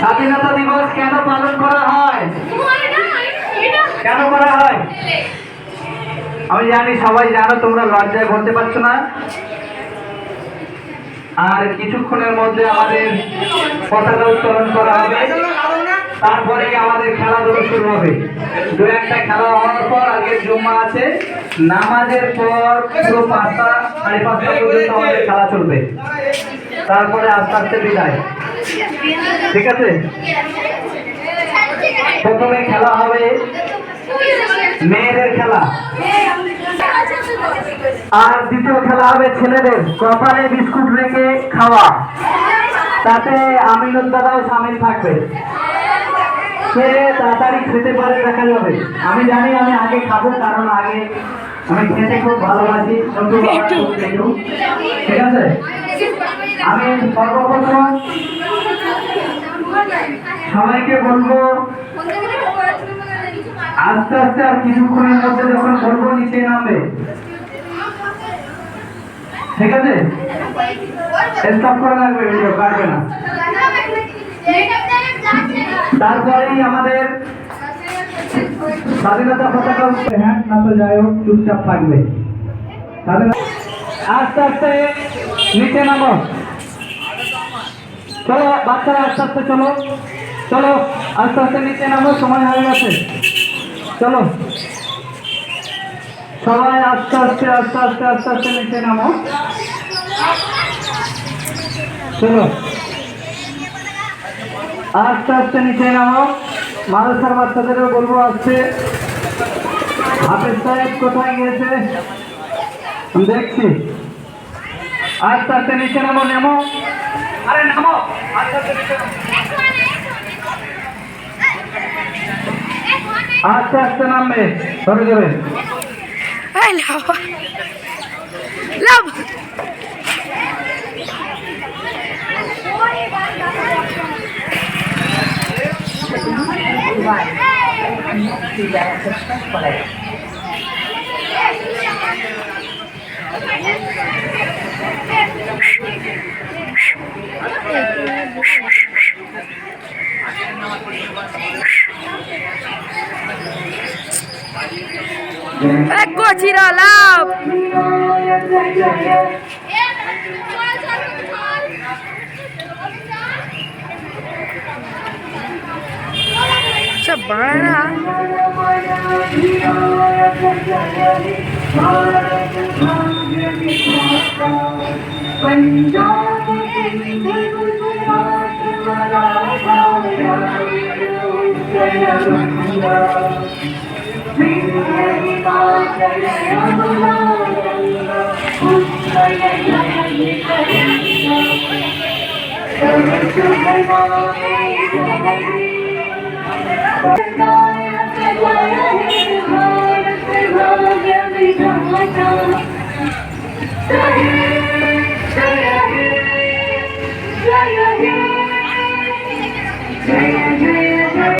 স্বাধীনতা দিবস কেন পালন করা হয়? কেন করা হয়? আমি জানি সবাই জানো, তোমরা লজ্জায় বলতে পারছো না। আর কিছুক্ষণের মধ্যে আমাদের পতাকা উত্তোলন করা হবে, তারপরে আমাদের খেলাধুলো শুরু হবে। দু একটা খেলা হওয়ার পর আগে জুম্মা আছে, নামাজের পর পুরো 5টা 5:30 পর্যন্ত আমাদের খেলা চলবে, তারপরে আস্তে আস্তে বিদায়। ঠিক আছে? প্রথমে খেলা হবে মেয়েদের খেলা, আর দ্বিতীয় খেলা হবে ছেলেদের। কপালে বিস্কুট রেখে খাওয়া, তাতে আমিনুল দাদাও সামিল থাকবে। সে তাড়াতাড়ি খেতে পারে দেখা যাবে। আমি জানি আমি আগে খাবো, কারণ আগে আমি খেতে খুব ভালোবাসি। ঠিক আছে? আমি সর্বপ্রথম সবাইকে বলবো আস্তে আস্তে, আর কিছুক্ষণের মধ্যে যখন বলবো নিচে নামবে। ঠিক আছে? স্টপ করে রাখবে, ভিডিও কাটবে না। তারপরেই আমাদের স্বাধীনতা পতাকা উঠবে। হ্যাঁ না তো যাই হোক, চুপচাপ থাকবে। আস্তে আস্তে নিচে নামো। চলো বাচ্চারা, আস্তে আস্তে চলো, চলো আস্তে আস্তে নিচে নামো, সময় হয়ে গেছে। চলো সবাই আস্তে আস্তে আস্তে আস্তে আস্তে আস্তে নিচে নামো। চলো আস্তে আস্তে নিচে নামো। মাদ্রাসার বাচ্চাদেরও বলবো আসতে। হাফেজ সাহেব কোথায় গিয়েছে আমি দেখছি। আস্তে আস্তে নিচে নামো, নামো, আরে নামো, আস্তে আস্তে নিচে নামো। আস্তে আস্তে নামবে, ধরে যাবে। Eccoci da là! C'è buona! Jai Hind,